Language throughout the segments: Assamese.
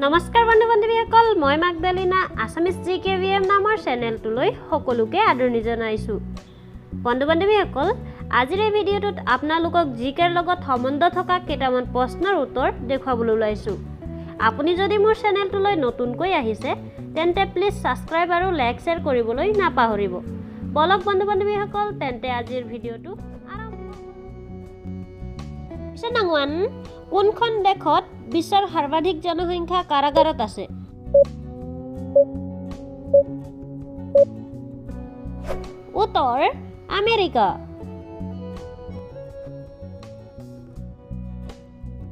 নমস্কাৰ বন্ধু বান্ধৱীসকল মই মাগদালিনা আসামিজ GK নামৰ চেনেলটোলৈ সকলোকে আদৰণি জনাইছো। বন্ধু বান্ধৱীসকল আজিৰ এই ভিডিঅ'টোত আপোনালোকক জিকেৰ লগত সম্বন্ধ থকা কেইটামান প্ৰশ্নৰ উত্তৰ দেখুৱাবলৈ ওলাইছো। আপুনি যদি মোৰ চেনেলটোলৈ নতুনকৈ আহিছে তেন্তে প্লিজ সাবস্ক্ৰাইব আৰু লাইক শেয়াৰ কৰিবলৈ নাপাহৰিব। বলক বন্ধু বান্ধৱীসকল তেন্তে আজিৰ ভিডিঅ'টো আৰম্ভ কৰোঁ। কোনখন দেশত বিশ্বৰ সৰ্বাধিক জনসংখ্যা কাৰাগাৰত আছে? উত্তৰ আমেৰিকা।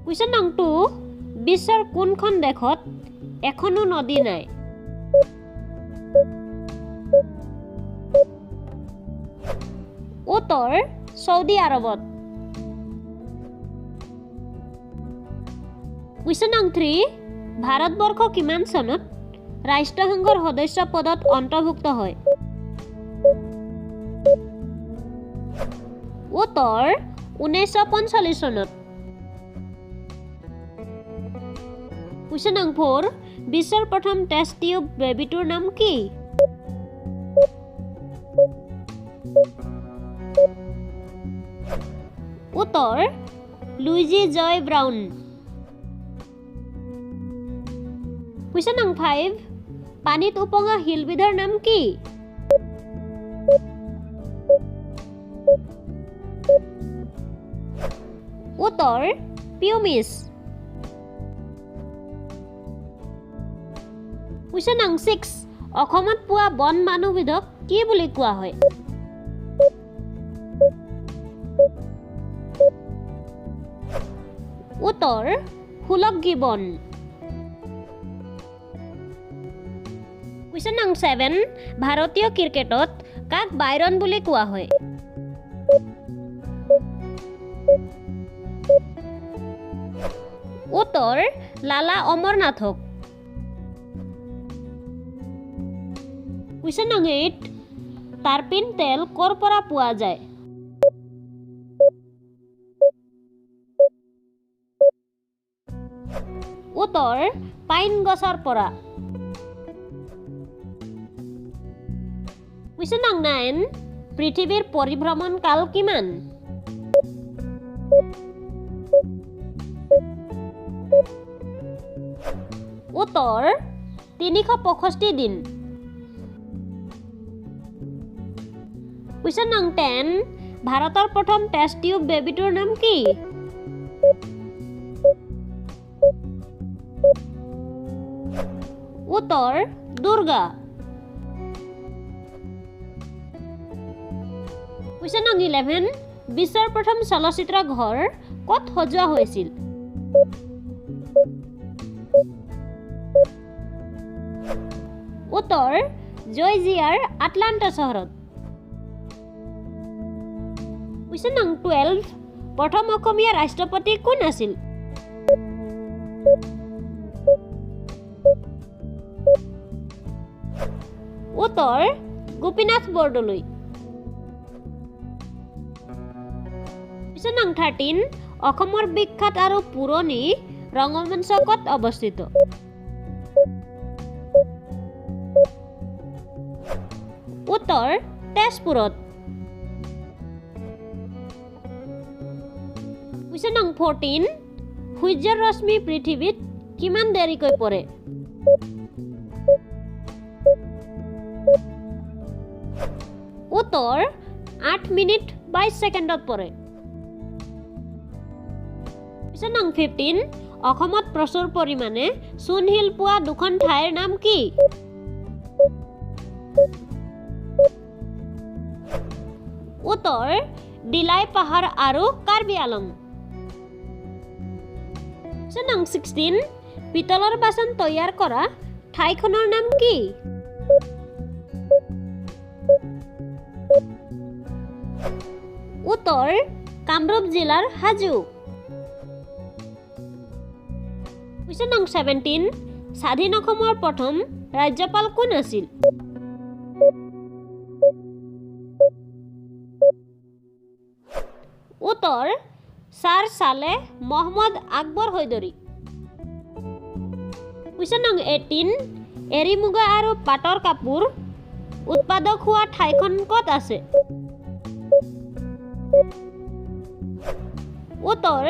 কুৱেশ্যন নং 2 বিশ্বৰ কোনখন দেশত এখনো নদী নাই? উত্তৰ সৌদি আৰবত। কুৱেশ্যন নং 3 ভাৰতবৰ্ষ কিমান চনত ৰাষ্ট্ৰসংঘৰ সদস্য পদত অন্তৰ্ভুক্ত হয়? উত্তৰ 1945 চনত। কুৱেশ্যন নং 4 বিশ্বৰ প্ৰথম টেষ্ট টিউব বেবীটোৰ নাম কি? উত্তৰ লুইজি জয় ব্ৰাউন। কুৱেশ্যন নং 5 পানীত উপঙা শিলবিধৰ নাম কি? উত্তৰ পিউমিছ। কুৱেশ্যন নং 6 অসমত পোৱা বন মানুহবিধক কি বুলি কোৱা হয়? উত্তৰ হুলক গিবন। কুৱেশ্যন নং 7 ভাৰতীয় ক্ৰিকেটত কাক বাইৰন বুলি কোৱা হয়? উত্তৰ লালা অমৰনাথক। কুৱেশ্যন নং 8 টাৰ্পিন তেল ক'ৰ পৰা পোৱা যায়? উত্তৰ পাইন গছৰ পৰা। কুৱেশ্যন নং 9 পৃথিৱীৰ পৰিভ্ৰমণ কাল কিমান? উত্তৰ 365 দিন। কুৱেশ্যন নং 10 ভাৰতৰ প্ৰথম টেষ্ট টিউব বেবীটোৰ নাম কি? উত্তৰ দুৰ্গা। কুৱেশ্যন নং 11 বিশ্বৰ প্ৰথম চলচ্চিত্ৰ ঘৰ ক'ত সজোৱা হৈছিল? উত্তৰ জৰ্জিয়াৰ আটলাণ্টা চহৰত। কুৱেশ্যন নং 12 প্ৰথম অসমীয়া ৰাষ্ট্ৰপতি কোন আছিল? উত্তৰ গোপীনাথ বৰদলৈ। কুৱেশ্যন নং 13 অসমৰ বিখ্যাত আৰু পুৰণি ৰংগমঞ্চ ক'ত অৱস্থিত? উত্তৰ তেজপুৰত। কুৱেশ্যন নং 14 সূৰ্যৰ ৰশ্মি পৃথিৱীত কিমান দেৰিকৈ পৰে? উত্তৰ 8 মিনিট 22 ছেকেণ্ডত পৰে। কুৱেশ্যন নং 15 অসমত প্ৰচুৰ পৰিমাণে চূণশিল পোৱা দুখন ঠাইৰ নাম কি? উত্তৰ দিলাই পাহাৰ আৰু কাৰ্বি আলং। কুৱেশ্যন নং 16 পিতলৰ বাচন তৈয়াৰ কৰা ঠাইখনৰ নাম কি? উত্তৰ কামৰূপ জিলাৰ হাজো। কুৱেশ্যন নং 17 স্বাধীন অসমৰ প্ৰথম ৰাজ্যপাল কোন আছিল? উত্তৰ ছাৰ ছালেহ মহম্মদ আকবৰ হৈদৰী। কুৱেশ্যন নং 18 এৰী মুগা আৰু পাটৰ কাপোৰ উৎপাদক হোৱা ঠাইখন ক'ত আছে উত্তৰ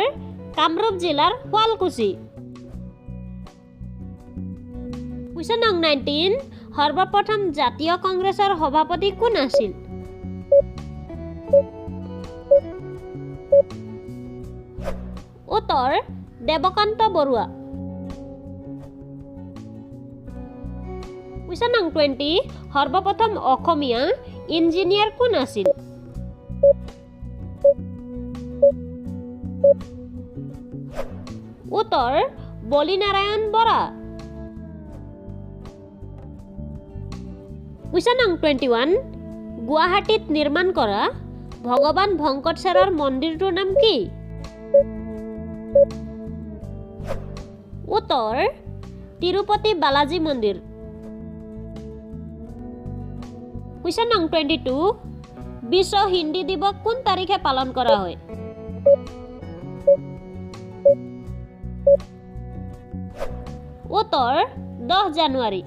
কামৰূপ জিলাৰ শুৱালকুছি কুৱেশ্যন নং 19 সৰ্বপ্ৰথম জাতীয় কংগ্ৰেছৰ সভাপতি কোন আছিল উত্তৰ দেৱকান্ত বৰুৱা কুৱেশ্যন নং 20 সৰ্বপ্ৰথম অসমীয়া ইঞ্জিনিয়াৰ কোন আছিল উত্তৰ বলিনাৰায়ণ বৰা কুৱেশ্যন নং 21 গুৱাহাটীত নিৰ্মাণ কৰা ভগৱান ভংকটেশ্বৰৰ মন্দিৰটোৰ নাম কি উত্তৰ তিৰুপতি বালাজী মন্দিৰ কুৱেশ্যন নং 22 বিশ্ব হিন্দী দিৱস কোন তাৰিখে পালন কৰা হয় উত্তৰ 10 জানুৱাৰী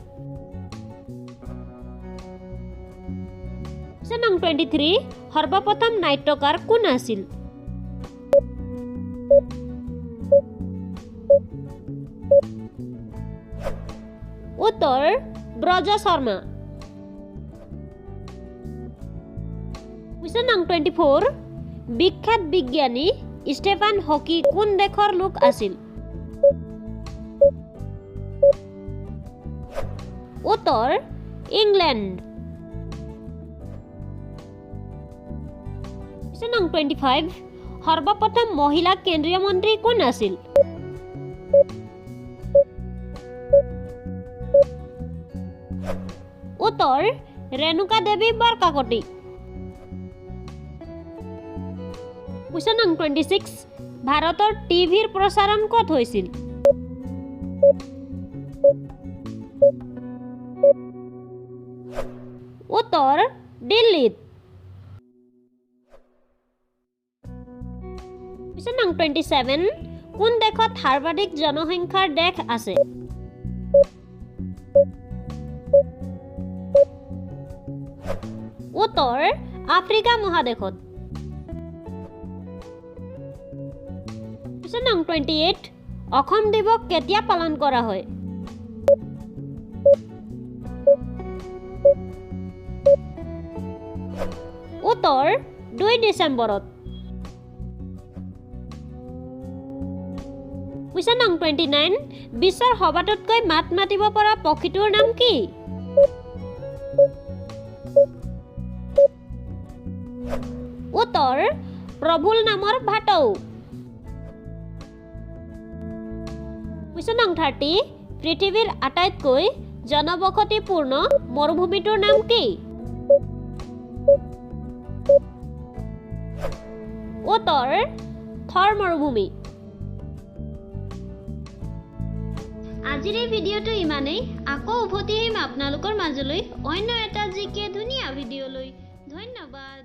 কুৱেশ্যন নং 23 সৰ্বপ্ৰথম নাট্যকাৰ কোন আছিল উত্তৰ ব্ৰজ শৰ্মা কুৱেশ্যন নং 24 বিখ্যাত বিজ্ঞানী ষ্টেফান হকি কোন দেশৰ লোক আছিল উত্তৰ ইংলেণ্ড কুৱেশ্যন নং 25 সৰ্বপ্ৰথম মহিলা কেন্দ্ৰীয় মন্ত্ৰী কোন আছিল উত্তৰ ৰেণুকা দেৱী বৰকাকতি কুৱেশ্যন নং 26 ভাৰতৰ টিভিৰ প্ৰচাৰণ ক'ত হৈছিল উত্তৰ দিল্লীত কুৱেশ্যন নং 27 কোন দেশত সৰ্বাধিক জনসংখ্যাৰ দেশ আছে উত্তৰ আফ্ৰিকা মহাদেশত কুৱেশ্যন নং 28 অসম দিৱস কেতিয়া পালন কৰা হয় উত্তৰ 2 ডিচেম্বৰত কুৱেশ্যন নং 29 বিশ্বৰ সবাতোতকৈ মাত মাতিব পৰা পক্ষীটোৰ নাম কি উত্তৰ প্ৰভুল নামৰ ভাটৌ কুৱেশ্যন নং 30 পৃথিৱীৰ আটাইতকৈ জনবসতিপূৰ্ণ মৰুভূমিটোৰ নাম কি উত্তৰ থৰ মৰুভূমি আজিৰ এই ভিডিঅ'টো ইমানেই আকৌ উভতি আহিম আপোনালোকৰ মাজলৈ অন্য এটা জিকে ধুনীয়া ভিডিঅ' লৈ ধন্যবাদ